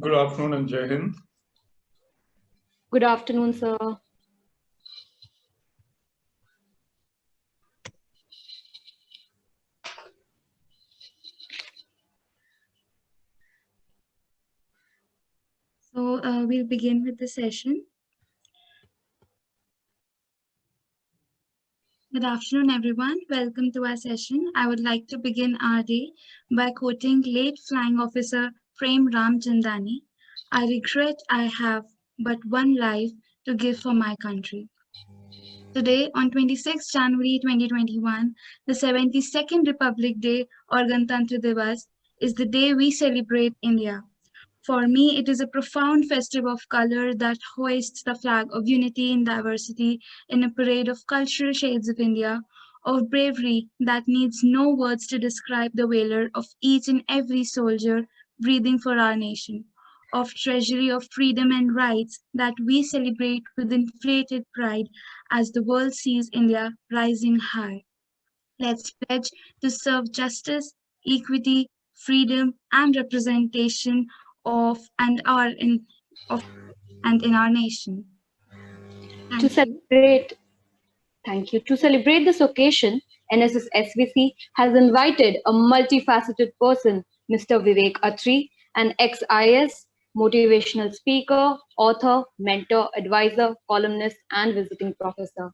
Good afternoon and Jai Hind. Good afternoon, sir. So we'll begin with the session. Good afternoon, everyone. Welcome to our session. I would like to begin our day by quoting late Flying Officer Prem Ramchandani. I regret I have but one life to give for my country. Today, on 26 January 2021, the 72nd Republic Day or Ganatantra Divas is the day we celebrate India. For me, it is a profound festive of color that hoists the flag of unity in diversity in a parade of cultural shades of India, of bravery that needs no words to describe the valor of each and every soldier breathing for our nation, of treasury of freedom and rights that we celebrate with inflated pride as the world sees India rising high. Let's pledge to serve justice, equity, freedom, and representation of and in our nation. Thank you. To celebrate this occasion, NSS SVC has invited a multifaceted person, Mr. Vivek Atray, an ex-IS, motivational speaker, author, mentor, advisor, columnist, and visiting professor.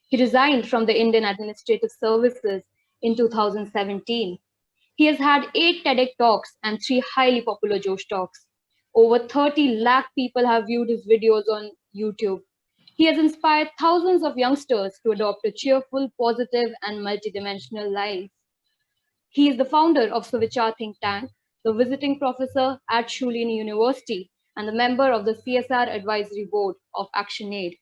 He resigned from the Indian Administrative Services in 2017. He has had 8 TEDx talks and 3 highly popular Josh talks. Over 30 lakh people have viewed his videos on YouTube. He has inspired thousands of youngsters to adopt a cheerful, positive, and multidimensional life. He is the founder of Suvichar Think Tank, the visiting professor at Shulini University, and the member of the CSR Advisory Board of ActionAid.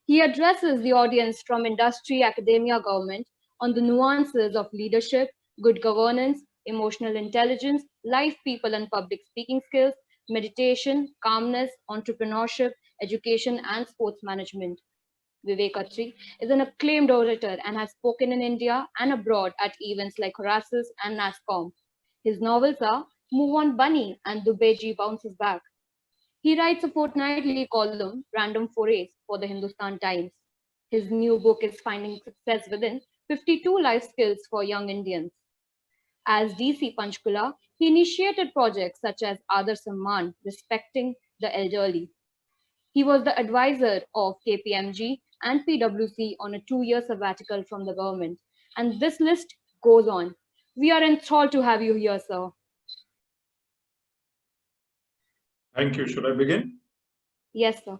He addresses the audience from industry, academia, government on the nuances of leadership, good governance, emotional intelligence, life, people, and public speaking skills, meditation, calmness, entrepreneurship, education, and sports management. Vivek Atray is an acclaimed orator and has spoken in India and abroad at events like Horasis and NASCOM. His novels are Move On Bunny and Dubeji Bounces Back. He writes a fortnightly column, Random Forays, for the Hindustan Times. His new book is Finding Success Within 52 Life Skills for Young Indians. As DC Panchkula, he initiated projects such as Adar Samman, respecting the elderly. He was the advisor of KPMG and PwC on a 2-year sabbatical from the government. And this list goes on. We are enthralled to have you here, sir. Thank you. Should I begin? Yes, sir.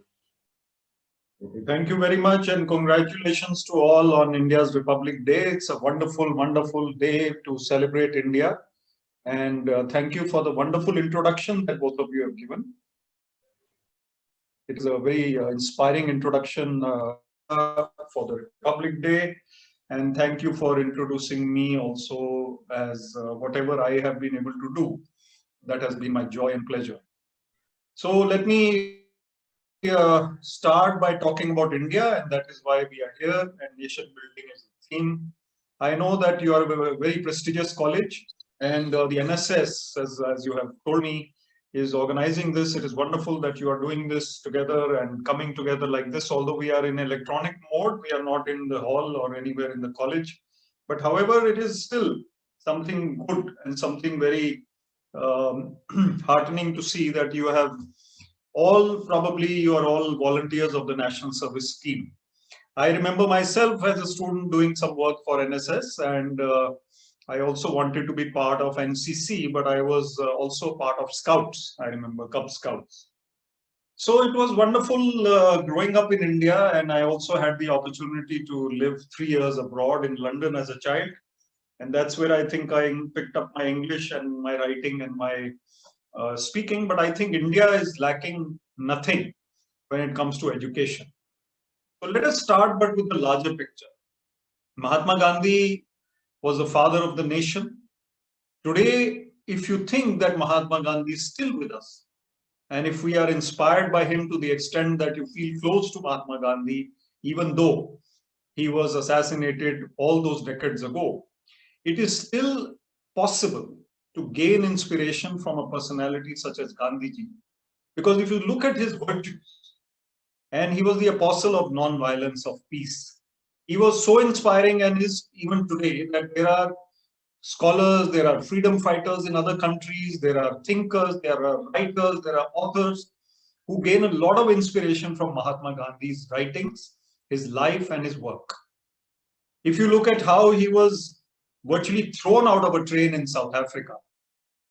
Okay. Thank you very much and congratulations to all on India's Republic Day. It's a wonderful, wonderful day to celebrate India. And thank you for the wonderful introduction that both of you have given. It is a very inspiring introduction for the Republic Day. And thank you for introducing me also as whatever I have been able to do. That has been my joy and pleasure. So let me start by talking about India, and that is why we are here, and nation building is the theme. I know that you are a very prestigious college, and the NSS, as you have told me, is organizing this. It is wonderful that you are doing this together and coming together like this. Although we are in electronic mode, we are not in the hall or anywhere in the college. But however, it is still something good and something very heartening to see that you have you are all volunteers of the National Service Scheme. I remember myself as a student doing some work for NSS, and I also wanted to be part of NCC, but I was also part of Scouts. I remember Cub Scouts. So it was wonderful growing up in India, and I also had the opportunity to live 3 years abroad in London as a child. And that's where I think I picked up my English and my writing and my speaking. But I think India is lacking nothing when it comes to education. So let us start but with the larger picture. Mahatma Gandhi was the father of the nation. Today, if you think that Mahatma Gandhi is still with us, and if we are inspired by him to the extent that you feel close to Mahatma Gandhi, even though he was assassinated all those decades ago, it is still possible to gain inspiration from a personality such as Gandhiji. Because if you look at his virtues, and he was the apostle of non-violence, of peace. He was so inspiring and is even today that there are scholars, there are freedom fighters in other countries, there are thinkers, there are writers, there are authors who gain a lot of inspiration from Mahatma Gandhi's writings, his life and his work. If you look at how he was virtually thrown out of a train in South Africa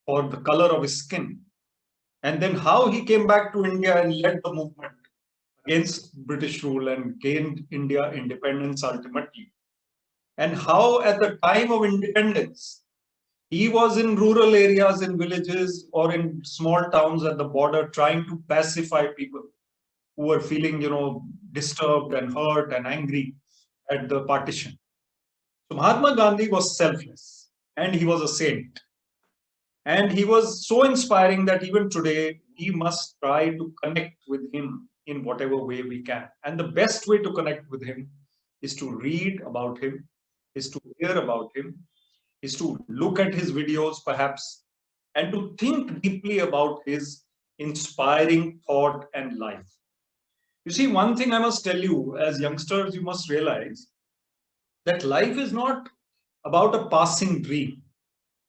for the color of his skin, and then how he came back to India and led the movement against British rule and gained India independence ultimately, and how at the time of independence, he was in rural areas, in villages or in small towns at the border trying to pacify people who were feeling, disturbed and hurt and angry at the partition. So Mahatma Gandhi was selfless and he was a saint. And he was so inspiring that even today, we must try to connect with him in whatever way we can. And the best way to connect with him is to read about him, is to hear about him, is to look at his videos perhaps, and to think deeply about his inspiring thought and life. You see, one thing I must tell you, as youngsters, you must realize that life is not about a passing dream.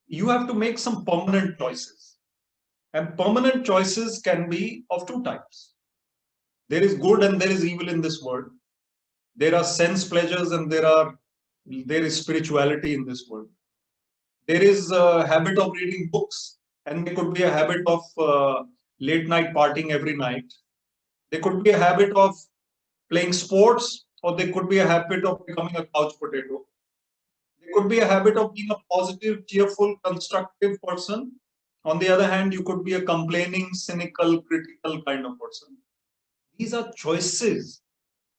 You have to make some permanent choices. And permanent choices can be of two types. There is good and there is evil in this world. There are sense pleasures and there is spirituality in this world. There is a habit of reading books, and there could be a habit of late night partying every night. There could be a habit of playing sports, or there could be a habit of becoming a couch potato. There could be a habit of being a positive, cheerful, constructive person. On the other hand, you could be a complaining, cynical, critical kind of person. These are choices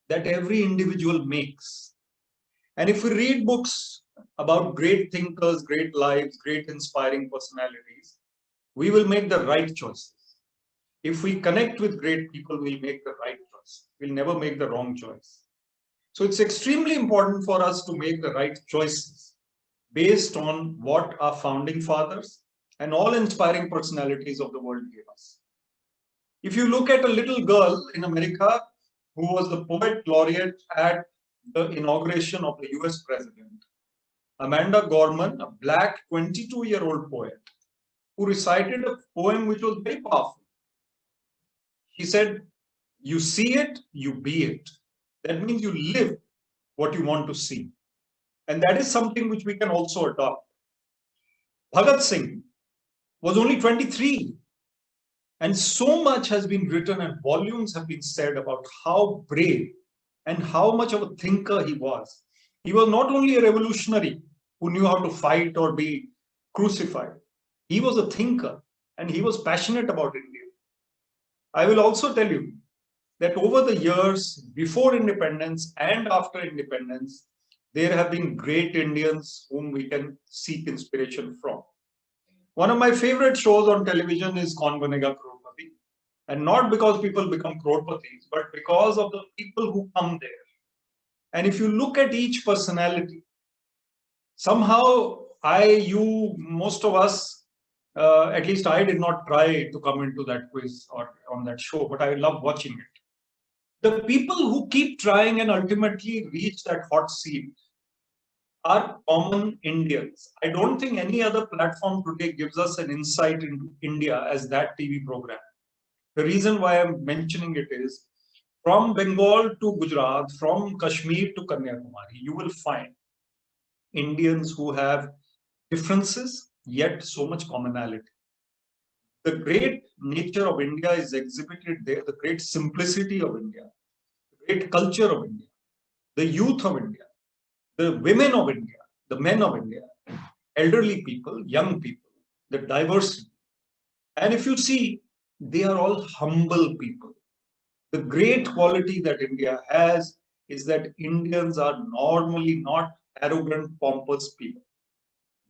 that every individual makes. And if we read books about great thinkers, great lives, great inspiring personalities, we will make the right choices. If we connect with great people, we'll make the right choice. We'll never make the wrong choice. So it's extremely important for us to make the right choices based on what our founding fathers and all inspiring personalities of the world gave us. If you look at a little girl in America who was the poet laureate at the inauguration of the US president, Amanda Gorman, a black 22-year-old poet, who recited a poem which was very powerful. He said, "You see it, you be it." That means you live what you want to see. And that is something which we can also adopt. Bhagat Singh was only 23. And so much has been written and volumes have been said about how brave and how much of a thinker he was. He was not only a revolutionary who knew how to fight or be crucified. He was a thinker and he was passionate about India. I will also tell you that over the years, before independence and after independence, there have been great Indians whom we can seek inspiration from. One of my favorite shows on television is Kaun Banega Crorepati. And not because people become croropatis, but because of the people who come there. And if you look at each personality, somehow most of us, at least I did not try to come into that quiz or on that show, but I love watching it. The people who keep trying and ultimately reach that hot seat are common Indians. I don't think any other platform today gives us an insight into India as that TV program. The reason why I'm mentioning it is, from Bengal to Gujarat, from Kashmir to Kanyakumari, you will find Indians who have differences, yet so much commonality. The great nature of India is exhibited there, the great simplicity of India, the great culture of India, the youth of India, the women of India, the men of India, elderly people, young people, the diversity. And if you see, they are all humble people. The great quality that India has is that Indians are normally not arrogant, pompous people.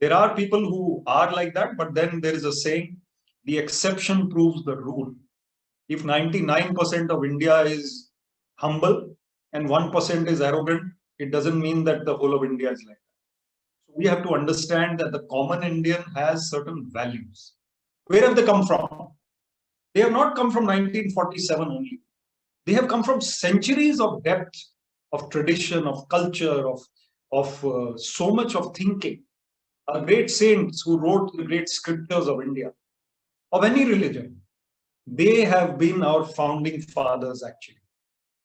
There are people who are like that, but then there is a saying, the exception proves the rule. If 99% of India is humble and 1% is arrogant, it doesn't mean that the whole of India is like that. So we have to understand that the common Indian has certain values. Where have they come from? They have not come from 1947 only. They have come from centuries of depth, of tradition, of culture, of so much of thinking. Our great saints who wrote the great scriptures of India, of any religion, they have been our founding fathers actually.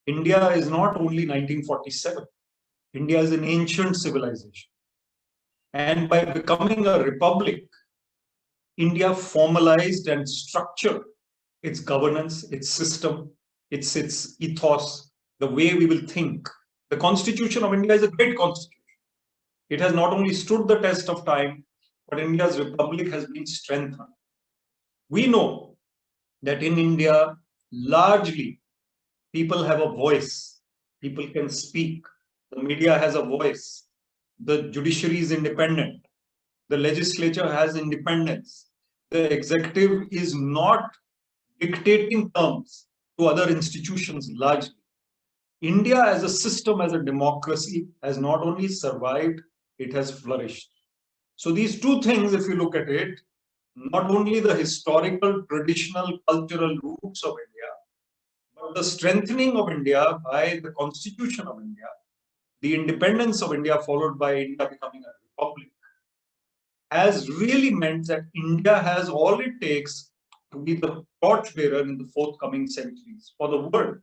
India is not only 1947. India is an ancient civilization. And by becoming a republic, India formalized and structured its governance, its system, its ethos, the way we will think. The Constitution of India is a great constitution. It has not only stood the test of time, but India's republic has been strengthened. We know that in India, largely, people have a voice. People can speak. The media has a voice. The judiciary is independent. The legislature has independence. The executive is not dictating terms to other institutions largely. India as a system, as a democracy, has not only survived, it has flourished. So these two things, if you look at it, not only the historical, traditional, cultural roots of India, but the strengthening of India by the Constitution of India, the independence of India followed by India becoming a republic, has really meant that India has all it takes to be the torchbearer in the forthcoming centuries for the world.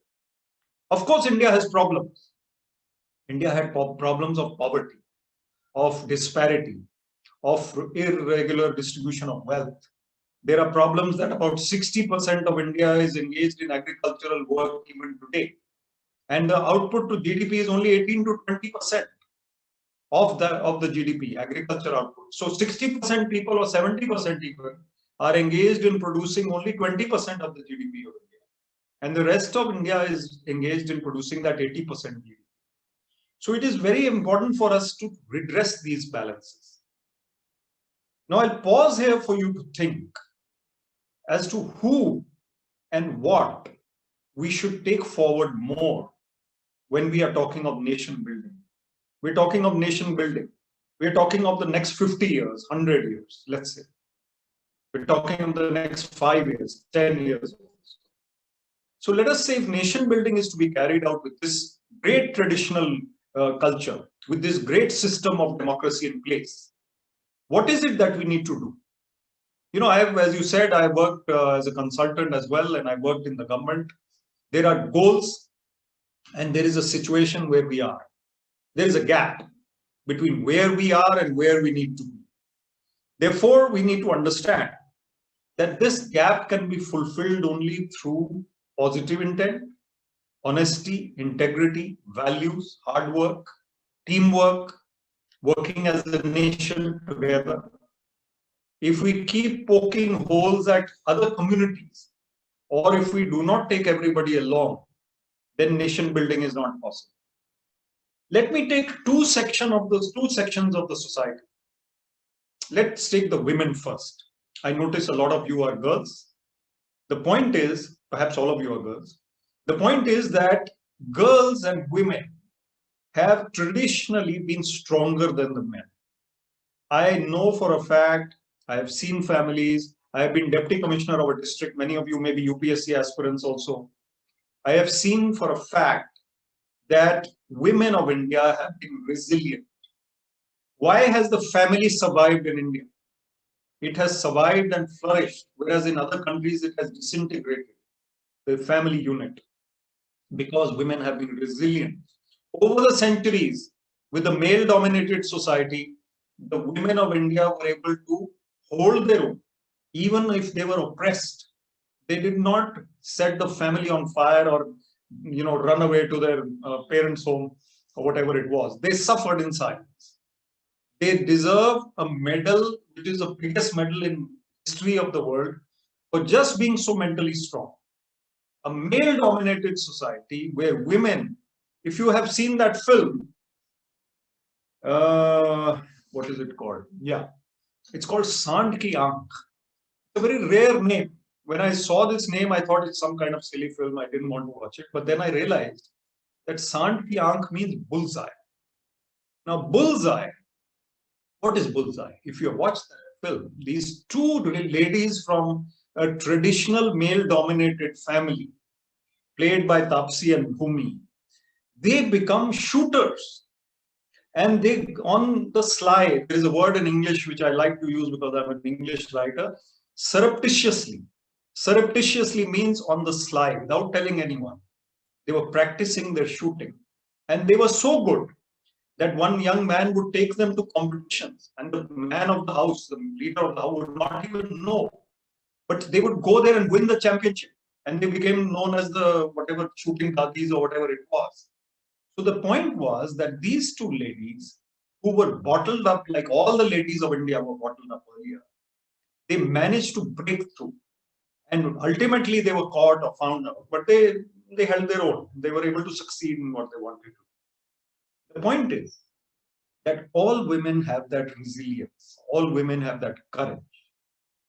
Of course, India has problems. India had problems of poverty, of disparity, of irregular distribution of wealth. There are problems that about 60% of India is engaged in agricultural work even today. And the output to GDP is only 18 to 20% of the GDP, agriculture output. So 60% people or 70% people are engaged in producing only 20% of the GDP of India. And the rest of India is engaged in producing that 80% GDP. So it is very important for us to redress these balances. Now I'll pause here for you to think as to who and what we should take forward more when we are talking of nation building. We're talking of nation building. We're talking of the next 50 years, 100 years, let's say. We're talking of the next 5 years, 10 years. So let us say if nation building is to be carried out with this great traditional culture, with this great system of democracy in place, what is it that we need to do? You know, as you said, I worked as a consultant as well, and I worked in the government. There are goals, and there is a situation where we are. There is a gap between where we are and where we need to be. Therefore, we need to understand that this gap can be fulfilled only through positive intent, honesty, integrity, values, hard work, teamwork, working as a nation together. If we keep poking holes at other communities, or if we do not take everybody along, then nation building is not possible. Let me take two sections of the society. Let's take the women first. I notice a lot of you are girls. The point is, perhaps all of you are girls. The point is that girls and women have traditionally been stronger than the men. I know for a fact, I have seen families, I have been deputy commissioner of a district, many of you may be UPSC aspirants also. I have seen for a fact that women of India have been resilient. Why has the family survived in India? It has survived and flourished, whereas in other countries it has disintegrated, the family unit, because women have been resilient. Over the centuries, with a male-dominated society, the women of India were able to hold their own, even if they were oppressed. They did not set the family on fire or run away to their parents' home or whatever it was. They suffered in silence. They deserve a medal, which is the biggest medal in history of the world, for just being so mentally strong. A male-dominated society where women, if you have seen that film, what is it called? Yeah, it's called Sant Ki Aankh. It's a very rare name. When I saw this name, I thought it's some kind of silly film. I didn't want to watch it. But then I realized that Sant Ki Aankh means bullseye. Now, bullseye, what is bullseye? If you have watched that film, these two ladies from a traditional male-dominated family, played by Tapsi and Bhumi, they become shooters. And they, on the sly, there is a word in English which I like to use because I'm an English writer, surreptitiously. Surreptitiously means on the sly, without telling anyone. They were practicing their shooting. And they were so good that one young man would take them to competitions. And the man of the house, the leader of the house, would not even know. But they would go there and win the championship. And they became known as the whatever shooting khakis or whatever it was. So the point was that these two ladies who were bottled up, like all the ladies of India were bottled up earlier, they managed to break through. And ultimately they were caught or found out, but they held their own. They were able to succeed in what they wanted to. The point is that all women have that resilience. All women have that courage.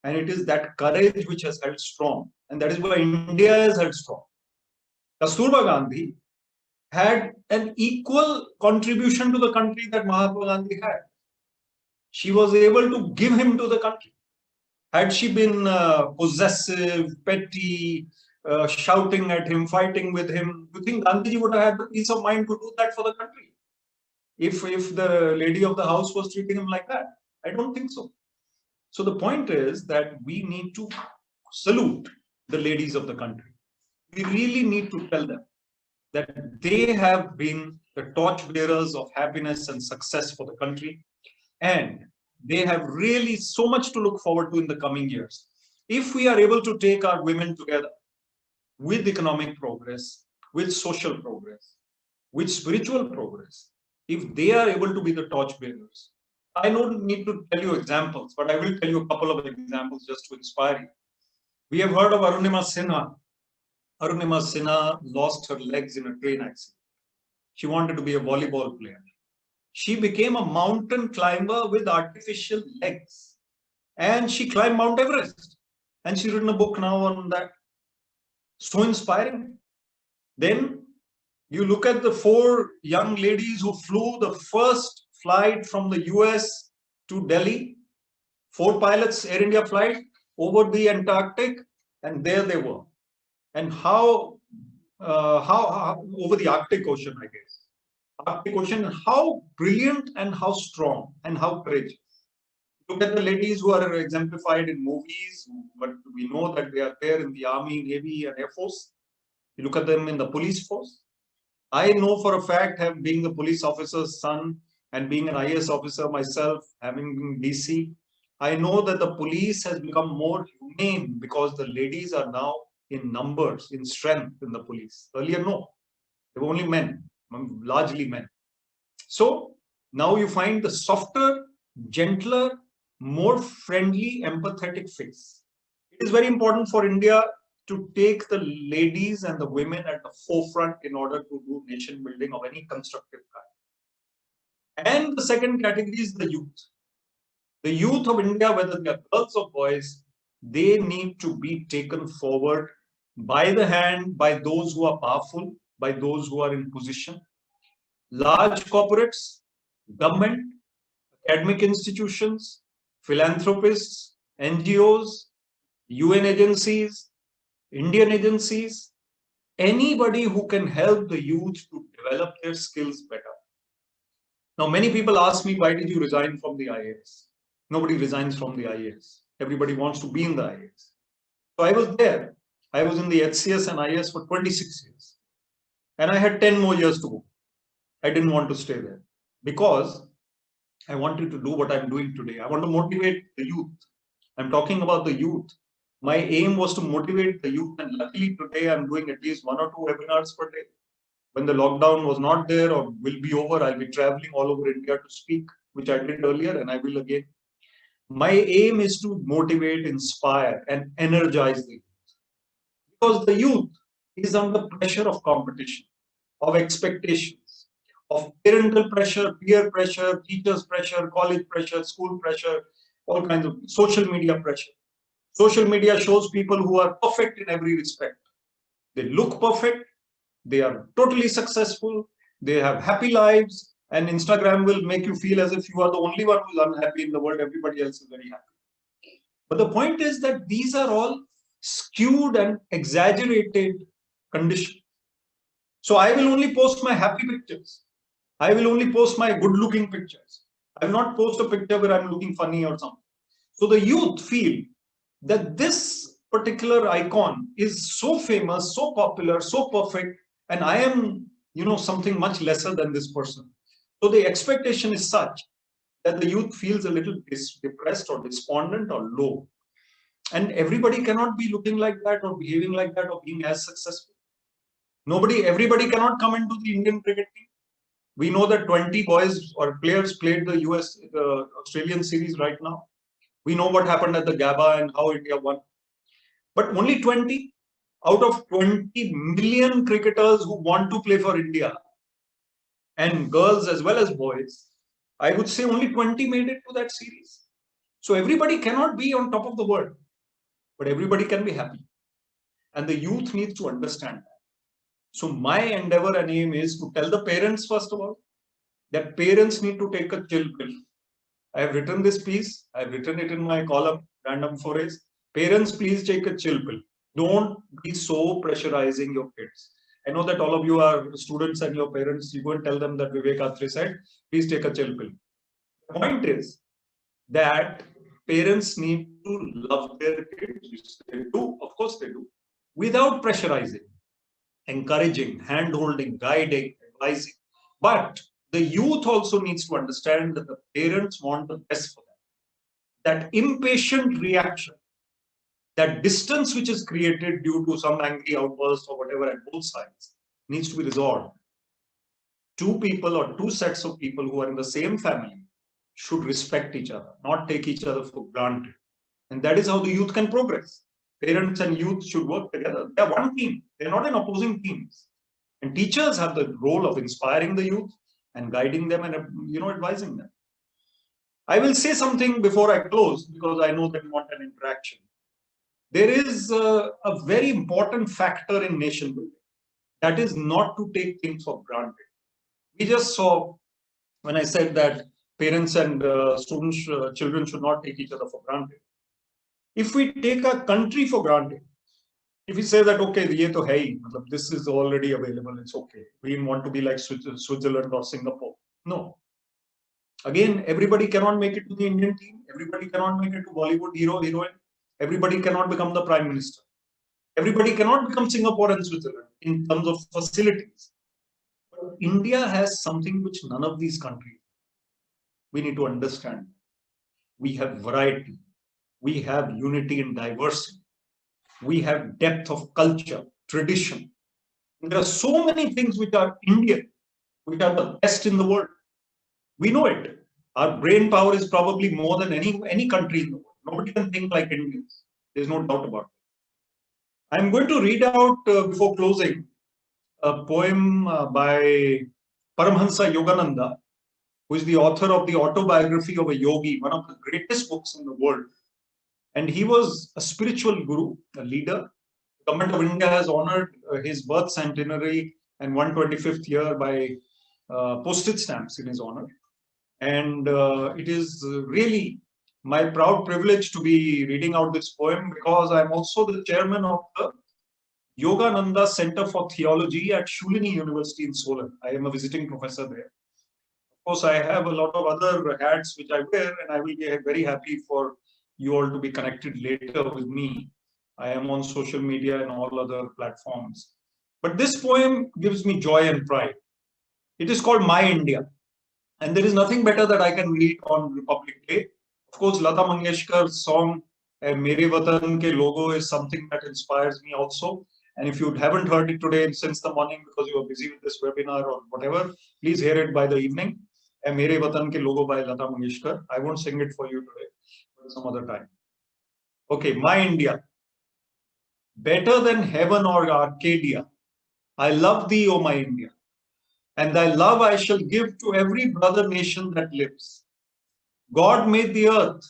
And it is that courage which has held strong. And that is why India has held strong. Kasturba Gandhi had an equal contribution to the country that Mahatma Gandhi had. She was able to give him to the country. Had she been possessive, petty, shouting at him, fighting with him, do you think Gandhiji would have had the peace of mind to do that for the country? If the lady of the house was treating him like that? I don't think so. So the point is that we need to salute the ladies of the country. We really need to tell them that they have been the torchbearers of happiness and success for the country. And they have really so much to look forward to in the coming years. If we are able to take our women together with economic progress, with social progress, with spiritual progress, if they are able to be the torchbearers, I don't need to tell you examples, but I will tell you a couple of examples just to inspire you. We have heard of Arunima Sinha. Arunima Sinha lost her legs in a train accident. She wanted to be a volleyball player. She became a mountain climber with artificial legs. And she climbed Mount Everest. And she's written a book now on that. So inspiring. Then you look at the 4 young ladies who flew the first flight from the US to Delhi. 4 pilots, Air India flight, over the Antarctic. And there they were. And how over the Arctic Ocean, I guess. Arctic Ocean, how brilliant and how strong and how courageous. Look at the ladies who are exemplified in movies, but we know that they are there in the Army, Navy, and Air Force. You look at them in the police force. I know for a fact, being the police officer's son and being an IAS officer myself, having been DC, I know that the police has become more humane because the ladies are now in numbers, in strength in the police. Earlier, no. They were only men, largely men. So now you find the softer, gentler, more friendly, empathetic face. It is very important for India to take the ladies and the women at the forefront in order to do nation building of any constructive kind. And the second category is the youth. The youth of India, whether they are girls or boys, they need to be taken forward by the hand by those who are powerful, by those who are in position. Large corporates, government, academic institutions, philanthropists, NGOs, UN agencies, Indian agencies, anybody who can help the youth to develop their skills better. Now, many people ask me, why did you resign from the IAS? Nobody resigns from the IAS. Everybody wants to be in the IAS. So I was there. I was in the HCS and IAS for 26 years. And I had 10 more years to go. I didn't want to stay there because I wanted to do what I'm doing today. I want to motivate the youth. I'm talking about the youth. My aim was to motivate the youth, and luckily today I'm doing at least 1 or 2 webinars per day. When the lockdown was not there or will be over, I'll be traveling all over India to speak, which I did earlier and I will again. My aim is to motivate, inspire and energize the youth. Because the youth is under pressure of competition, of expectations, of parental pressure, peer pressure, teachers pressure, college pressure, school pressure, all kinds of social media pressure. Social media shows people who are perfect in every respect. They look perfect, they are totally successful, they have happy lives, and Instagram will make you feel as if you are the only one who is unhappy in the world, everybody else is very happy. But the point is that these are all skewed and exaggerated condition. So I will only post my happy pictures. I will only post my good-looking pictures. I will not post a picture where I'm looking funny or something. So the youth feel that this particular icon is so famous, so popular, so perfect, and I am, something much lesser than this person. So the expectation is such that the youth feels a little depressed or despondent or low. And everybody cannot be looking like that or behaving like that or being as successful. Everybody cannot come into the Indian cricket team. We know that 20 boys or players played the Australian series right now. We know what happened at the Gabba and how India won. But only 20 out of 20 million cricketers who want to play for India, and girls as well as boys, I would say only 20 made it to that series. So everybody cannot be on top of the world, but everybody can be happy. And the youth needs to understand that. So my endeavor and aim is to tell the parents, first of all, that parents need to take a chill pill. I have written this piece. I've written it in my column, Random Forays. Parents, please take a chill pill. Don't be so pressurizing your kids. I know that all of you are students and your parents. You go and tell them that Vivek Atray said, please take a chill pill. The point is that parents need to love their kids, which they do. Of course they do. Without pressurizing, encouraging, hand-holding, guiding, advising. But the youth also needs to understand that the parents want the best for them. That impatient reaction, that distance which is created due to some angry outburst or whatever at both sides needs to be resolved. Two people or two sets of people who are in the same family should respect each other, not take each other for granted. And that is how the youth can progress. Parents and youth should work together. They are one team. They are not in opposing teams. And teachers have the role of inspiring the youth and guiding them and advising them. I will say something before I close because I know that you want an interaction. There is a very important factor in nation building. That is not to take things for granted. We just saw when I said that parents and students, children should not take each other for granted. If we take a country for granted, if we say that, okay, this is already available, it's okay. We want to be like Switzerland or Singapore. No. Again, everybody cannot make it to the Indian team. Everybody cannot make it to Bollywood hero, heroine. Everybody cannot become the prime minister. Everybody cannot become Singapore and Switzerland in terms of facilities. But India has something which none of these countries. We need to understand. We have variety. We have unity in diversity. We have depth of culture, tradition. And there are so many things which are Indian, which are the best in the world. We know it. Our brain power is probably more than any country in the world. Nobody can think like Indians. There's no doubt about it. I'm going to read out, before closing, a poem by Paramhansa Yogananda, who is the author of the autobiography of a yogi, one of the greatest books in the world. And he was a spiritual guru, a leader. The government of India has honored his birth centenary and 125th year by postage stamps in his honor. And it is really my proud privilege to be reading out this poem because I'm also the chairman of the Yogananda Center for Theology at Shulini University in Solan. I am a visiting professor there. Of course, I have a lot of other hats which I wear, and I will be very happy for you all to be connected later with me. I am on social media and all other platforms. But this poem gives me joy and pride. It is called My India. And there is nothing better that I can read on Republic Day. Of course, Lata Mangeshkar's song, Mere Watan Ke Logo, is something that inspires me also. And if you haven't heard it today since the morning because you are busy with this webinar or whatever, please hear it by the evening. Mere Watan Ke Logo by Lata Mangeshkar. I won't sing it for you today, but some other time. Okay, My India. Better than heaven or Arcadia, I love thee, O my India. And thy love I shall give to every brother nation that lives. God made the earth,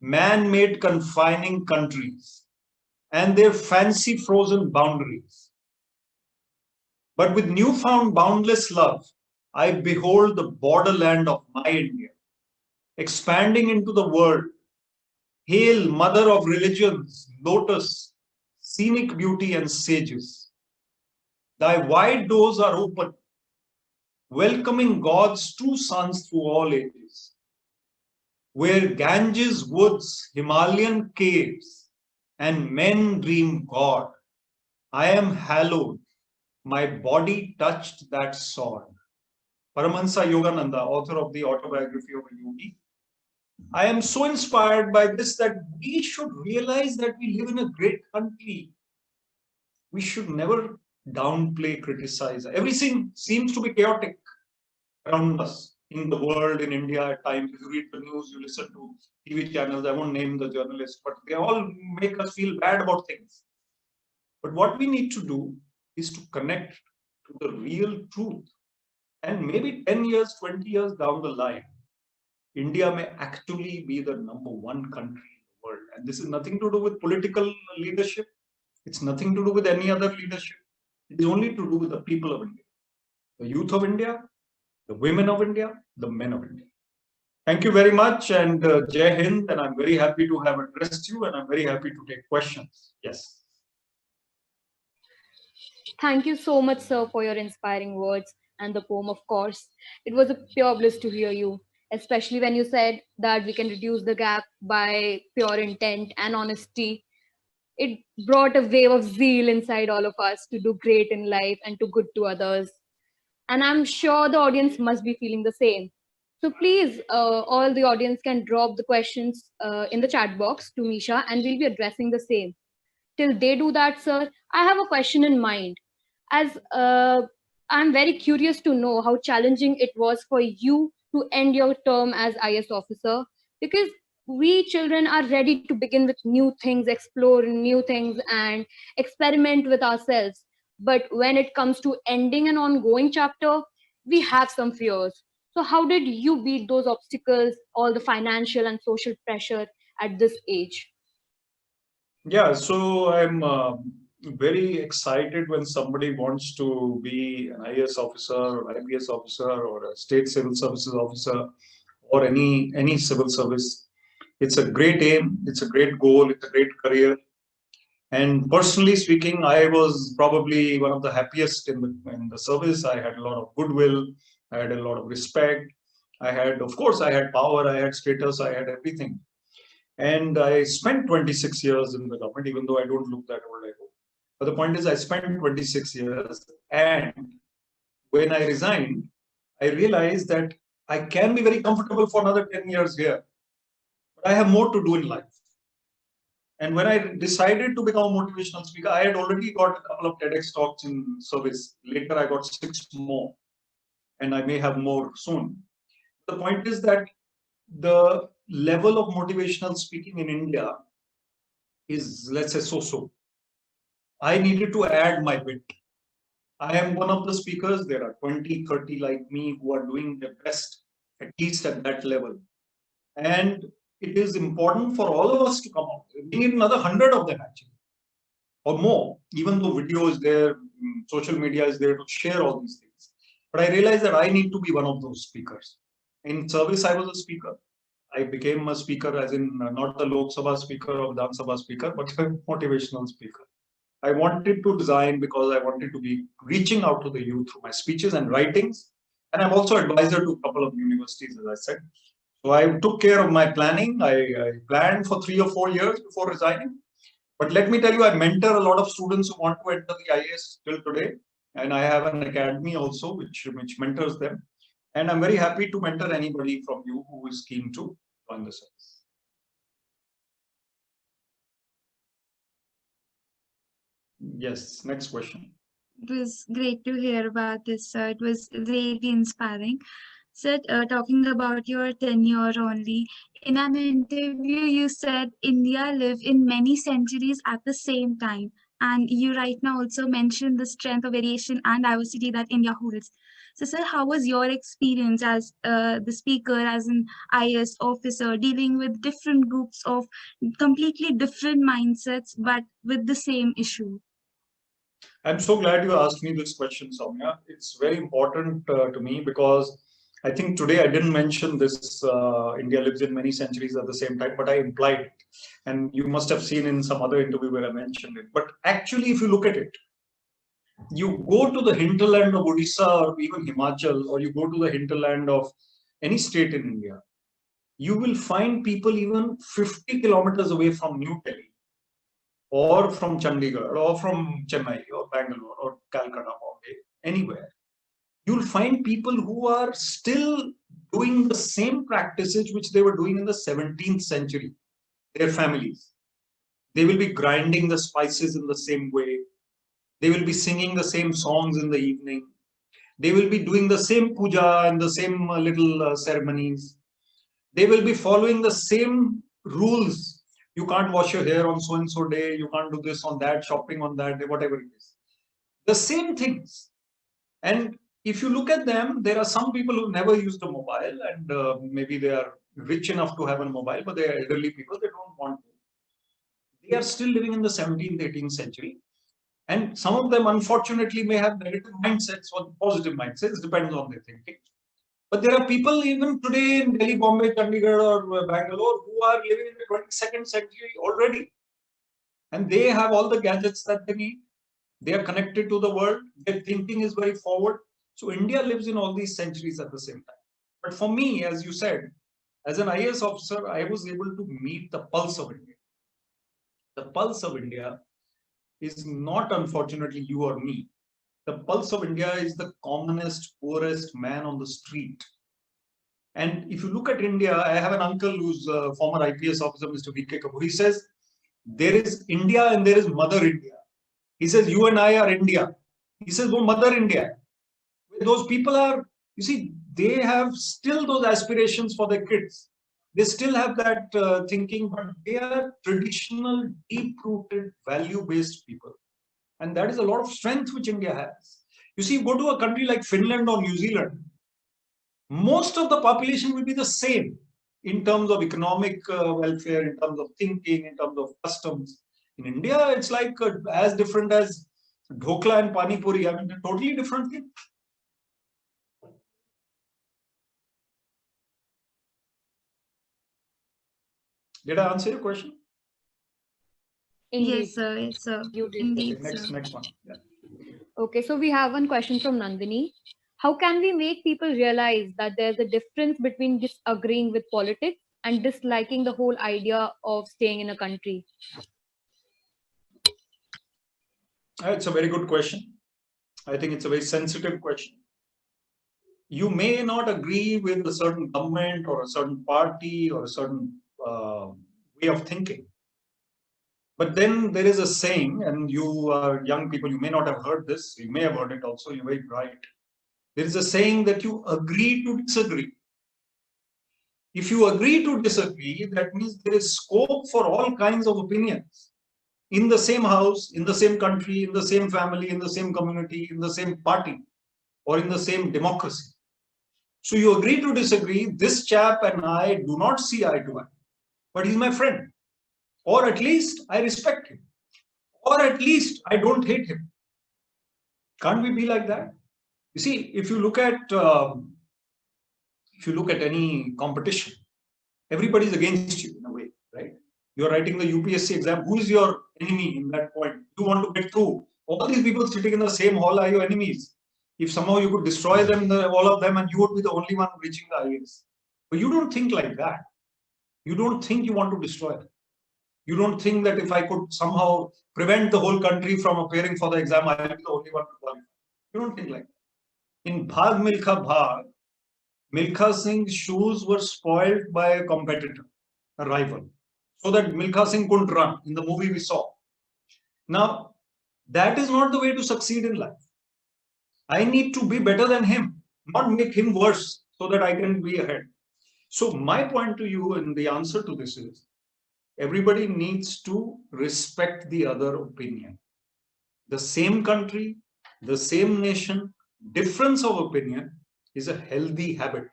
man made confining countries, and their fancy frozen boundaries. But with newfound boundless love, I behold the borderland of my India, expanding into the world. Hail, mother of religions, lotus, scenic beauty and sages. Thy wide doors are open, welcoming God's true sons through all ages. Where Ganges woods, Himalayan caves, and men dream God, I am hallowed, my body touched that sword. Paramahansa Yogananda, author of the autobiography of a yogi. I am so inspired by this that we should realize that we live in a great country. We should never downplay, criticize. Everything seems to be chaotic around us in the world, in India at times. You read the news, you listen to TV channels. I won't name the journalists, but they all make us feel bad about things. But what we need to do is to connect to the real truth. And maybe 10 years, 20 years down the line, India may actually be the #1 country in the world. And this is nothing to do with political leadership. It's nothing to do with any other leadership. It is only to do with the people of India, the youth of India, the women of India, the men of India. Thank you very much, and Jai Hind, and I'm very happy to have addressed you, and I'm very happy to take questions. Yes. Thank you so much, sir, for your inspiring words and the poem, of course. It was a pure bliss to hear you, especially when you said that we can reduce the gap by pure intent and honesty. It brought a wave of zeal inside all of us to do great in life and to good to others. And I'm sure the audience must be feeling the same. So please, all the audience can drop the questions in the chat box to Misha, and we'll be addressing the same. Till they do that, sir, I have a question in mind. As I'm very curious to know how challenging it was for you to end your term as IS officer, because we children are ready to begin with new things, explore new things, and experiment with ourselves. But when it comes to ending an ongoing chapter, we have some fears. So, how did you beat those obstacles, all the financial and social pressure at this age? Yeah, so I'm very excited when somebody wants to be an IAS officer or IPS officer or a state civil services officer or any civil service. It's a great aim, it's a great goal, it's a great career. And personally speaking, I was probably one of the happiest in the service. I had a lot of goodwill, I had a lot of respect. I had, of course, I had power, I had status, I had everything. And I spent 26 years in the government, even though I don't look that old, I hope. But the point is, I spent 26 years. And when I resigned, I realized that I can be very comfortable for another 10 years here. But I have more to do in life. And when I decided to become a motivational speaker, I had already got a couple of TEDx talks in service. Later, I got 6 more. And I may have more soon. The point is that the level of motivational speaking in India is, let's say, so-so. I needed to add my bit. I am one of the speakers. There are 20, 30 like me who are doing their best, at least at that level. And it is important for all of us to come out. We need another 100 of them, actually, or more, even though video is there, social media is there to share all these things. But I realized that I need to be one of those speakers. In service, I was a speaker. I became a speaker, as in not the Lok Sabha speaker or Vidhan Sabha speaker, but a motivational speaker. I wanted to design because I wanted to be reaching out to the youth through my speeches and writings. And I'm also advisor to a couple of universities, as I said. So I took care of my planning. I planned for 3 or 4 years before resigning. But let me tell you, I mentor a lot of students who want to enter the IAS till today. And I have an academy also, which mentors them. And I'm very happy to mentor anybody from you who is keen to join the service. Yes, next question. It was great to hear about this, sir. It was really inspiring. Sir, talking about your tenure only, in an interview you said India lived in many centuries at the same time. And you right now also mentioned the strength of variation and diversity that India holds. So, sir, how was your experience as the speaker, as an IS officer, dealing with different groups of completely different mindsets, but with the same issue? I'm so glad you asked me this question, Soumya. It's very important to me because I think today I didn't mention this, India lives in many centuries at the same time, but I implied it. And you must have seen in some other interview where I mentioned it. But actually, if you look at it, you go to the hinterland of Odisha or even Himachal, or you go to the hinterland of any state in India, you will find people even 50 kilometers away from New Delhi, or from Chandigarh, or from Chennai, or Bangalore, or Calcutta, Bombay, anywhere. You'll find people who are still doing the same practices which they were doing in the 17th century, their families. They will be grinding the spices in the same way. They will be singing the same songs in the evening. They will be doing the same puja and the same little ceremonies. They will be following the same rules. You can't wash your hair on so-and-so day. You can't do this on that, shopping on that day, whatever it is. The same things. And if you look at them, there are some people who never used a mobile, and maybe they are rich enough to have a mobile, but they are elderly people, they don't want to. They are still living in the 17th, 18th century. And some of them, unfortunately, may have negative mindsets or positive mindsets, depends on their thinking. But there are people even today in Delhi, Bombay, Chandigarh, or Bangalore who are living in the 22nd century already. And they have all the gadgets that they need. They are connected to the world. Their thinking is very forward. So India lives in all these centuries at the same time. But for me, as you said, as an IAS officer, I was able to meet the pulse of India. The pulse of India is not, unfortunately, you or me. The pulse of India is the commonest, poorest man on the street. And if you look at India, I have an uncle who's a former IPS officer, Mr. Vivek Atray. He says, there is India and there is Mother India. He says, you and I are India. He says, oh, Mother India. Those people are, you see, they have still those aspirations for their kids. They still have that thinking, but they are traditional, deep-rooted, value-based people. And that is a lot of strength which India has. You see, you go to a country like Finland or New Zealand, most of the population will be the same in terms of economic welfare, in terms of thinking, in terms of customs. In India, it's like as different as dhokla and pani puri. I mean, a totally different thing. Did I answer your question? Indeed. Yes, sir. Yes, sir. You did. Indeed, Okay, sir. next one. Yeah. Okay, so we have one question from Nandini. How can we make people realize that there's a difference between disagreeing with politics and disliking the whole idea of staying in a country? It's a very good question. I think it's a very sensitive question. You may not agree with a certain government or a certain party or a certain way of thinking. But then there is a saying, and you are young people, you may not have heard this, you may have heard it also, you're very bright. There is a saying that you agree to disagree. If you agree to disagree, that means there is scope for all kinds of opinions in the same house, in the same country, in the same family, in the same community, in the same party, or in the same democracy. So you agree to disagree. This chap and I do not see eye to eye, but he's my friend. Or at least I respect him. Or at least I don't hate him. Can't we be like that? You see, if you look at any competition, everybody's against you in a way, right? You're writing the UPSC exam. Who is your enemy in that point? You want to get through. All these people sitting in the same hall are your enemies. If somehow you could destroy them, all of them, and you would be the only one reaching the IAS. But you don't think like that. You don't think you want to destroy them. You don't think that if I could somehow prevent the whole country from appearing for the exam, I'll be the only one to qualify. You don't think like that. In Bhag Milkha Bhag, Milkha Singh's shoes were spoiled by a competitor, a rival, so that Milkha Singh couldn't run in the movie we saw. Now, that is not the way to succeed in life. I need to be better than him, not make him worse so that I can be ahead. So my point to you and the answer to this is, everybody needs to respect the other opinion. The same country, the same nation, difference of opinion is a healthy habit.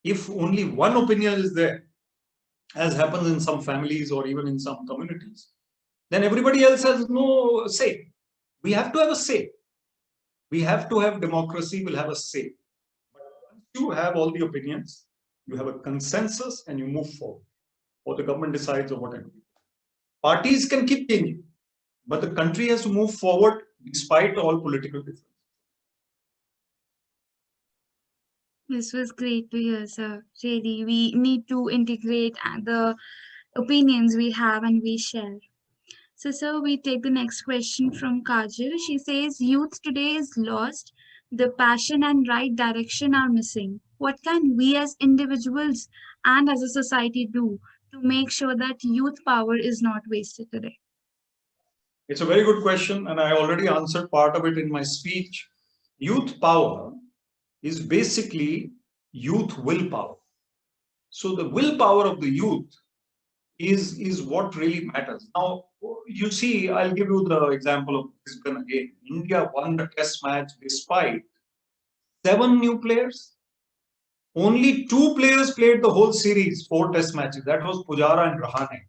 If only one opinion is there, as happens in some families or even in some communities, then everybody else has no say. We have to have a say. We have to have democracy, we'll have a say. But you have all the opinions, you have a consensus, and you move forward. Or the government decides or whatever. Parties can keep changing, but the country has to move forward despite all political differences. This was great to hear, sir. Really, we need to integrate the opinions we have and we share. So, sir, we take the next question from Kajal. She says, youth today is lost. The passion and right direction are missing. What can we as individuals and as a society do to make sure that youth power is not wasted today? It's a very good question, and I already answered part of it in my speech. Youth power is basically youth willpower. So the willpower of the youth is what really matters. Now, you see, I'll give you the example of Brisbane again. India won the test match despite 7 new players. Only 2 players played the whole series, 4 test matches. That was Pujara and Rahane.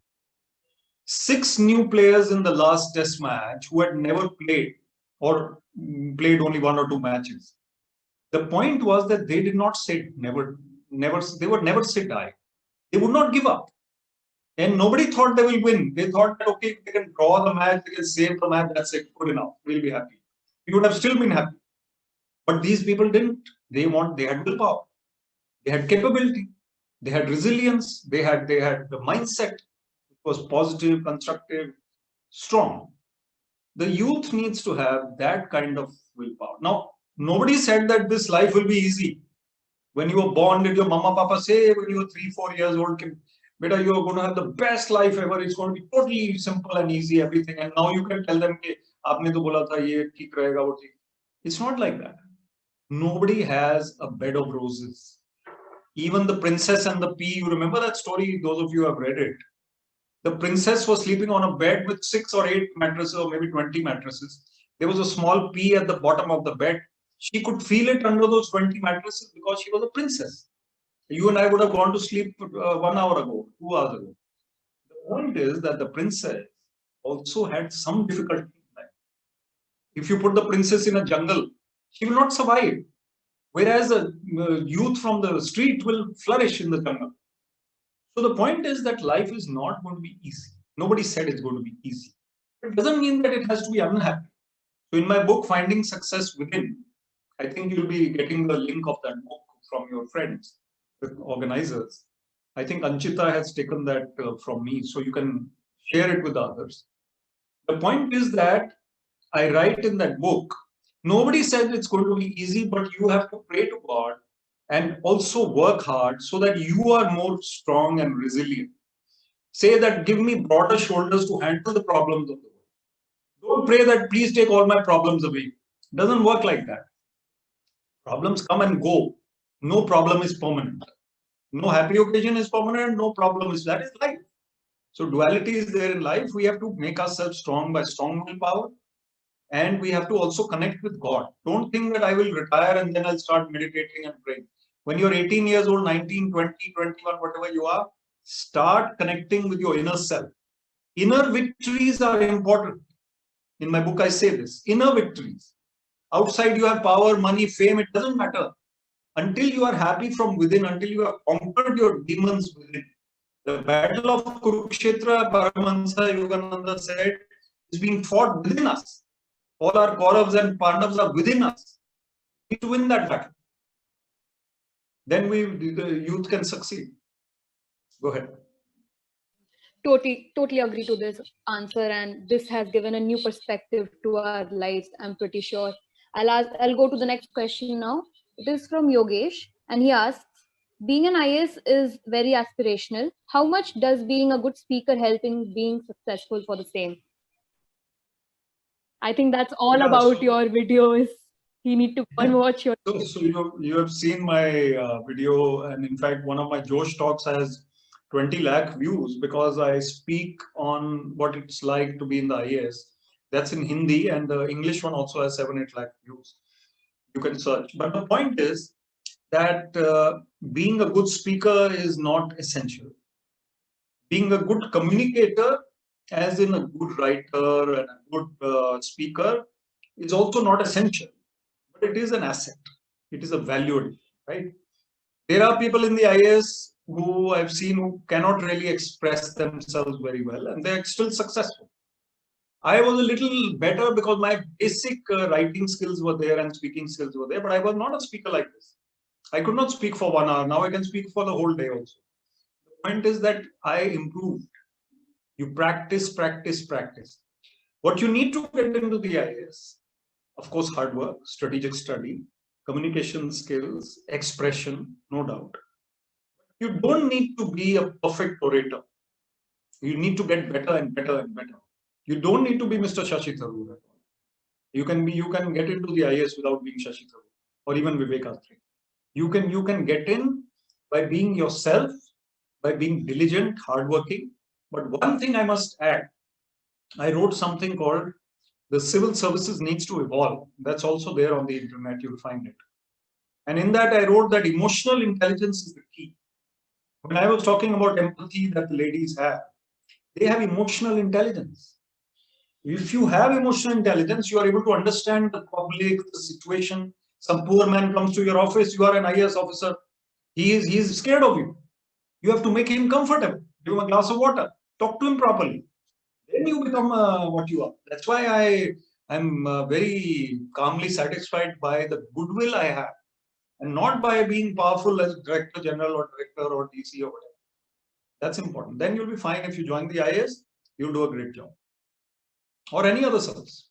6 new players in the last test match who had never played or played only 1 or 2 matches. The point was that they did not sit, they would never sit die. They would not give up. And nobody thought they will win. They thought that, okay, they can draw the match, they can save the match, that's it, good enough, we'll be happy. We would have still been happy. But these people didn't. They had willpower. They had capability. They had resilience. They had the mindset. It was positive, constructive, strong. The youth needs to have that kind of willpower. Now, nobody said that this life will be easy. When you were born, did your mama papa say when you were 3-4 years old, beta, you are going to have the best life ever. It's going to be totally simple and easy, everything. And now you can tell them, aapne to bola tha, ye theek rahega, wo theek. It's not like that. Nobody has a bed of roses. Even the princess and the pea, you remember that story? Those of you who have read it. The princess was sleeping on a bed with 6 or 8 mattresses or maybe 20 mattresses. There was a small pea at the bottom of the bed. She could feel it under those 20 mattresses because she was a princess. You and I would have gone to sleep 1 hour ago, 2 hours ago. The point is that the princess also had some difficulty in life. If you put the princess in a jungle, she will not survive. Whereas a youth from the street will flourish in the jungle. So the point is that life is not going to be easy. Nobody said it's going to be easy. It doesn't mean that it has to be unhappy. So in my book, Finding Success Within, I think you'll be getting the link of that book from your friends, the organizers. I think Anchita has taken that from me, so you can share it with others. The point is that I write in that book, nobody said it's going to be easy, but you have to pray to God and also work hard so that you are more strong and resilient. Say that, give me broader shoulders to handle the problems of the world. Don't pray that, please take all my problems away. It doesn't work like that. Problems come and go. No problem is permanent. No happy occasion is permanent. No problem is, that is life. So duality is there in life. We have to make ourselves strong by strong willpower. And we have to also connect with God. Don't think that I will retire and then I'll start meditating and praying. When you're 18 years old, 19, 20, 21, whatever you are, start connecting with your inner self. Inner victories are important. In my book, I say this. Inner victories. Outside you have power, money, fame, it doesn't matter. Until you are happy from within, until you have conquered your demons within. The battle of Kurukshetra, Paramahansa Yogananda said, is being fought within us. All our Kauravas and Pandavas are within us. We need to win that battle. Then the youth can succeed. Go ahead. Totally agree to this answer, and this has given a new perspective to our lives, I'm pretty sure. I'll go to the next question now. It is from Yogesh, and he asks, being an IAS is very aspirational. How much does being a good speaker help in being successful for the same? I think that's all about your videos. You need to go and watch your. So you have seen my video, and in fact, one of my Josh talks has 20 lakh views because I speak on what it's like to be in the IAS. That's in Hindi, and the English one also has 7-8 lakh views. You can search. But the point is that being a good speaker is not essential. Being a good communicator, as in a good writer and a good speaker, is also not essential. But it is an asset. It is a value, right? There are people in the IAS who I've seen who cannot really express themselves very well, and they're still successful. I was a little better because my basic writing skills were there and speaking skills were there, but I was not a speaker like this. I could not speak for 1 hour. Now I can speak for the whole day also. The point is that I improved. You practice, practice, practice. What you need to get into the IAS, of course, hard work, strategic study, communication skills, expression, no doubt. You don't need to be a perfect orator. You need to get better and better and better. You don't need to be Mr. Shashi Tharoor at all. You can get into the IAS without being Shashi Tharoor or even Vivek Atray. You can get in by being yourself, by being diligent, hardworking. But one thing I must add, I wrote something called the civil services needs to evolve. That's also there on the internet. You'll find it. And in that, I wrote that emotional intelligence is the key. When I was talking about empathy that the ladies have, they have emotional intelligence. If you have emotional intelligence, you are able to understand the public, the situation. Some poor man comes to your office, you are an IAS officer. He is scared of you. You have to make him comfortable. Give him a glass of water. Talk to him properly. Then you become what you are. That's why I am very calmly satisfied by the goodwill I have, and not by being powerful as director general or director or DC or whatever. That's important. Then you'll be fine. If you join the IAS, you'll do a great job. Or any other service.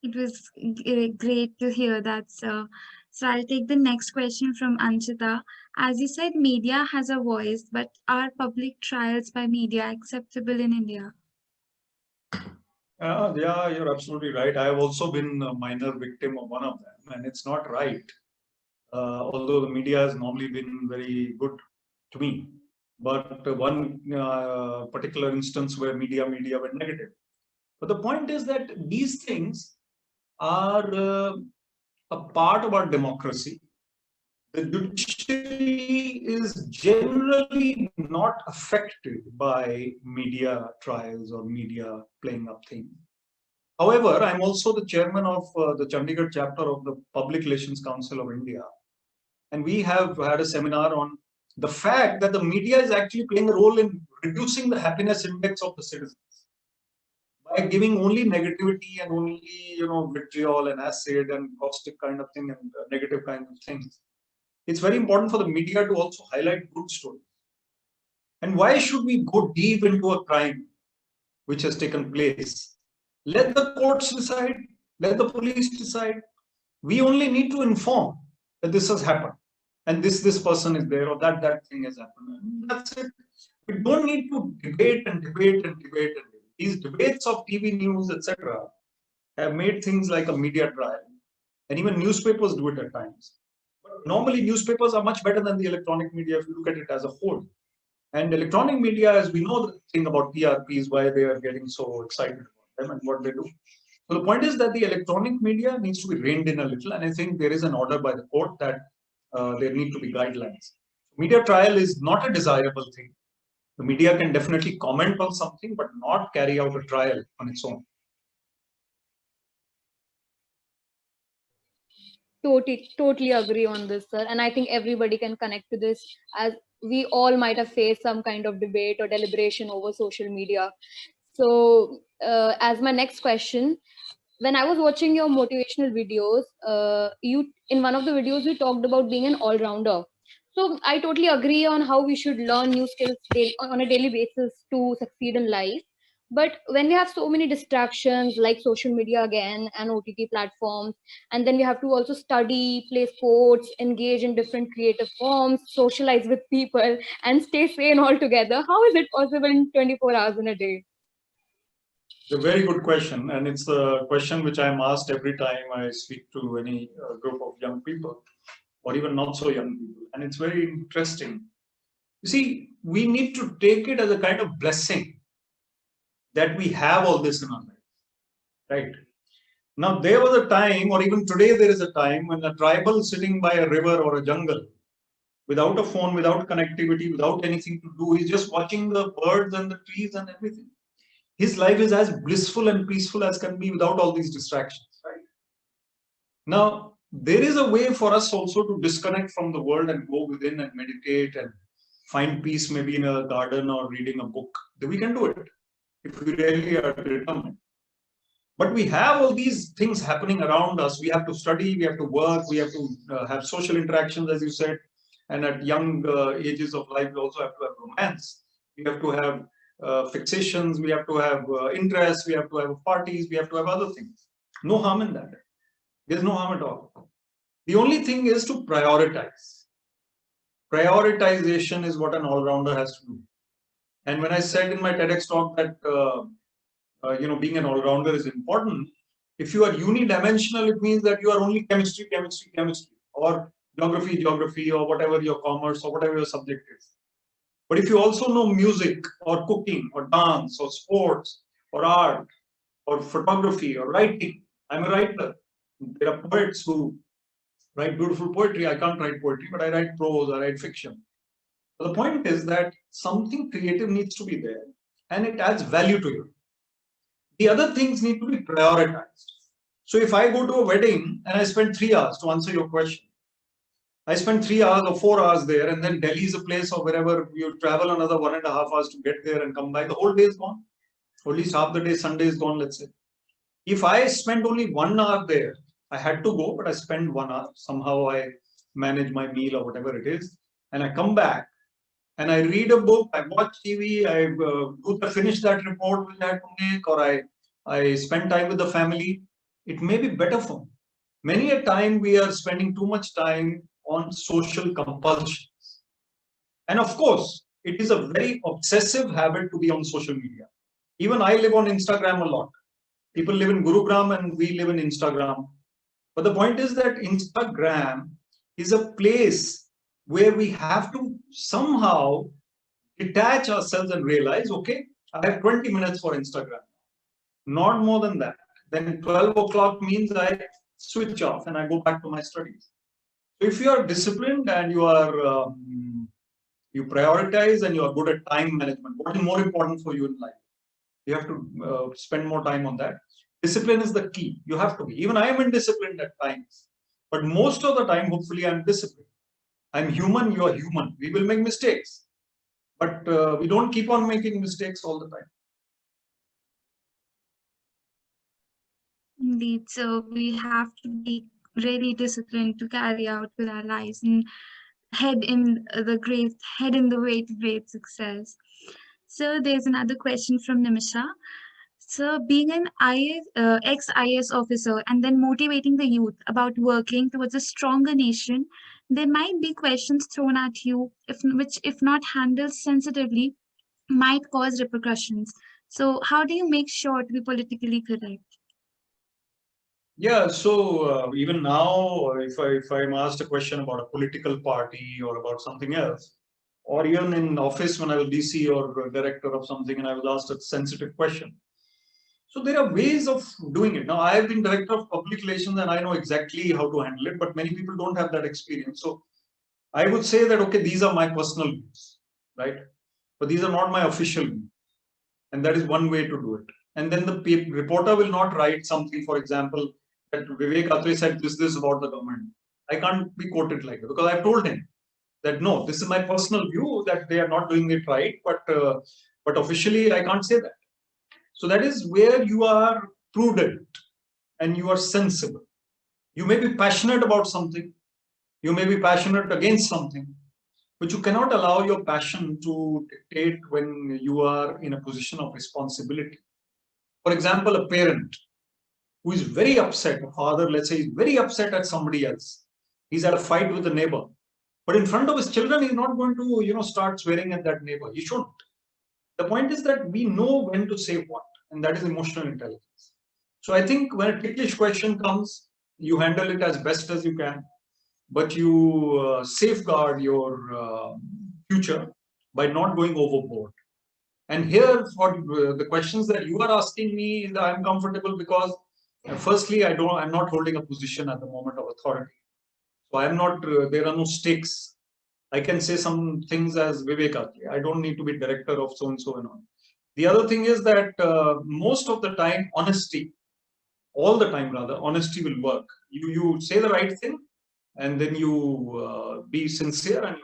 It was great to hear that, sir. So I'll take the next question from Anshita. As you said, media has a voice, but are public trials by media acceptable in India? Yeah, you're absolutely right. I have also been a minor victim of one of them, and it's not right. Although the media has normally been very good to me. But one particular instance where media went negative. But the point is that these things are a part of our democracy. The judiciary is generally not affected by media trials or media playing up things. However, I'm also the chairman of the Chandigarh chapter of the Public Relations Council of India. And we have had a seminar on the fact that the media is actually playing a role in reducing the happiness index of the citizens by giving only negativity and only, vitriol and acid and caustic kind of thing and negative kind of things. It's very important for the media to also highlight good stories. And why should we go deep into a crime which has taken place? Let the courts decide, let the police decide. We only need to inform that this has happened and this person is there or that thing has happened. And that's it. We don't need to debate and debate and debate and debate. These debates of TV news, etc., have made things like a media trial. And even newspapers do it at times. But normally newspapers are much better than the electronic media if you look at it as a whole. And electronic media, as we know the thing about TRPs, why they are getting so excited about them and what they do. So the point is that the electronic media needs to be reined in a little. And I think there is an order by the court that there need to be guidelines. Media trial is not a desirable thing. The media can definitely comment on something, but not carry out a trial on its own. Totally agree on this, sir. And I think everybody can connect to this, as we all might have faced some kind of debate or deliberation over social media. So, as my next question, when I was watching your motivational videos, in one of the videos you talked about being an all-rounder. So I totally agree on how we should learn new skills on a daily basis to succeed in life. But when we have so many distractions like social media again and OTT platforms, and then we have to also study, play sports, engage in different creative forms, socialize with people, and stay sane altogether, how is it possible in 24 hours in a day? It's a very good question, and it's a question which I'm asked every time I speak to any group of young people, or even not so young people, and it's very interesting. You see, we need to take it as a kind of blessing that we have all this in our life, right? Now, there was a time, or even today there is a time, when a tribal sitting by a river or a jungle, without a phone, without connectivity, without anything to do, he's just watching the birds and the trees and everything. His life is as blissful and peaceful as can be without all these distractions, right? Now, there is a way for us also to disconnect from the world and go within and meditate and find peace, maybe in a garden or reading a book. We can do it if we really are determined. But we have all these things happening around us. We have to study, we have to work, we have to have social interactions, as you said. And at young ages of life, we also have to have romance. We have to have fixations, we have to have interests, we have to have parties, we have to have other things. No harm in that. There's no harm at all. The only thing is to prioritize. Prioritization is what an all-rounder has to do. And when I said in my TEDx talk that being an all-rounder is important, if you are unidimensional, it means that you are only chemistry, or geography, or whatever your commerce, or whatever your subject is. But if you also know music, or cooking, or dance, or sports, or art, or photography, or writing. I'm a writer. There are poets who write beautiful poetry. I can't write poetry, but I write prose, I write fiction. So the point is that something creative needs to be there, and it adds value to you. The other things need to be prioritized. So if I go to a wedding and I spend 3 hours, to answer your question, I spend 3 hours or 4 hours there, and then Delhi is a place, or wherever you travel another 1.5 hours to get there and come back, the whole day is gone. Or at least half the day, Sunday is gone, let's say. If I spend only 1 hour there, I had to go, but I spend 1 hour. Somehow I manage my meal or whatever it is, and I come back and I read a book, I watch TV, I finish that report which I had to make, or I spend time with the family. It may be better for me. Many a time we are spending too much time on social compulsions. And of course, it is a very obsessive habit to be on social media. Even I live on Instagram a lot. People live in Gurugram and we live in Instagram. But the point is that Instagram is a place where we have to somehow detach ourselves and realize, okay, I have 20 minutes for Instagram. Not more than that. Then 12 o'clock means I switch off and I go back to my studies. So if you are disciplined and you are you prioritize and you are good at time management, what is more important for you in life? You have to spend more time on that. Discipline is the key. You have to be. Even I am indisciplined at times, but most of the time, hopefully, I'm disciplined. I'm human. You are human. We will make mistakes, but we don't keep on making mistakes all the time. Indeed. So we have to be really disciplined to carry out with our lives and head in the way to great success. So there's another question from Nimisha. So being an ex-IS officer and then motivating the youth about working towards a stronger nation, there might be questions thrown at you, which, if not handled sensitively, might cause repercussions. So how do you make sure to be politically correct? Yeah, so even now, if I'm asked a question about a political party or about something else, or even in office when I was DC or director of something and I was asked a sensitive question. So there are ways of doing it. Now, I have been director of public relations and I know exactly how to handle it, but many people don't have that experience. So I would say that, okay, these are my personal views, right? But these are not my official views. And that is one way to do it. And then the reporter will not write something, for example, that Vivek Atray said this about the government. I can't be quoted like that because I've told him that, no, this is my personal view that they are not doing it right, but officially I can't say that. So that is where you are prudent and you are sensible. You may be passionate about something. You may be passionate against something, but you cannot allow your passion to dictate when you are in a position of responsibility. For example, a parent who is very upset, a father, let's say, is very upset at somebody else. He's had a fight with the neighbor. But in front of his children, he's not going to, start swearing at that neighbor. He shouldn't. The point is that we know when to say what, and that is emotional intelligence. So I think when a ticklish question comes, you handle it as best as you can, but you safeguard your future by not going overboard. And here, for the questions that you are asking me, I'm comfortable because, firstly, I'm not holding a position at the moment of authority. So I'm not. There are no stakes. I can say some things as Vivek Atray. I don't need to be director of so and so and on. The other thing is that most of the time, honesty all the time rather, honesty will work. You say the right thing, and then you be sincere, and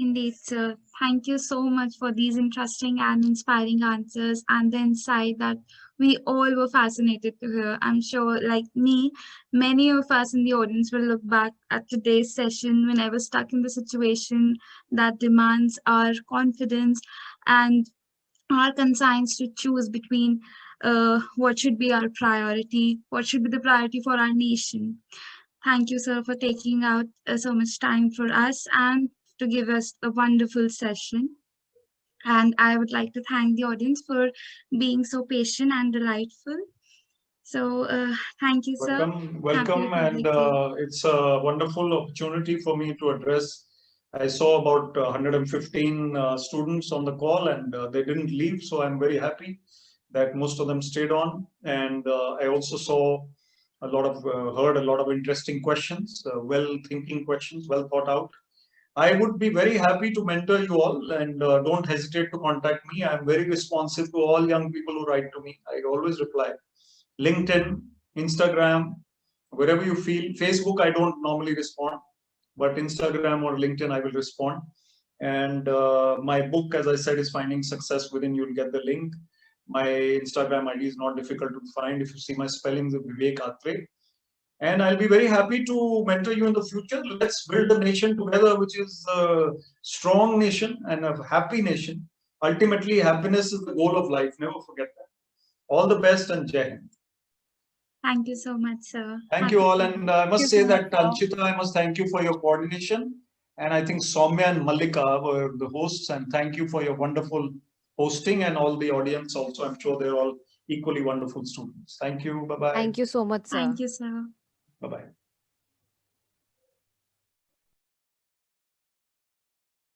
Indeed, sir. Thank you so much for these interesting and inspiring answers and the insight that we all were fascinated to hear. I'm sure, like me, many of us in the audience will look back at today's session whenever stuck in the situation that demands our confidence and our conscience to choose between what should be our priority, what should be the priority for our nation. Thank you, sir, for taking out so much time for us and to give us a wonderful session. And I would like to thank the audience for being so patient and delightful. So, thank you, sir. welcome, and it's a wonderful opportunity for me to address. I saw about 115 students on the call, and they didn't leave, so I'm very happy that most of them stayed on. And I also saw a lot of heard a lot of interesting questions, well-thinking questions, well thought out. I would be very happy to mentor you all, and don't hesitate to contact me. I'm very responsive to all young people who write to me. I always reply. LinkedIn, Instagram, wherever you feel. Facebook, I don't normally respond, but Instagram or LinkedIn, I will respond. And my book, as I said, is Finding Success Within. You'll get the link. My Instagram ID is not difficult to find. If you see my spellings of Vivek Atray. And I'll be very happy to mentor you in the future. Let's build a nation together, which is a strong nation and a happy nation. Ultimately, happiness is the goal of life. Never forget that. All the best, and Jai Hind. Thank you so much, sir. Thank you all. And I must say that, Anchita, I must thank you for your coordination. And I think Soumya and Mallika were the hosts. And thank you for your wonderful hosting, and all the audience also. I'm sure they're all equally wonderful students. Thank you. Bye-bye. Thank you so much, sir. Thank you, sir. Bye-bye.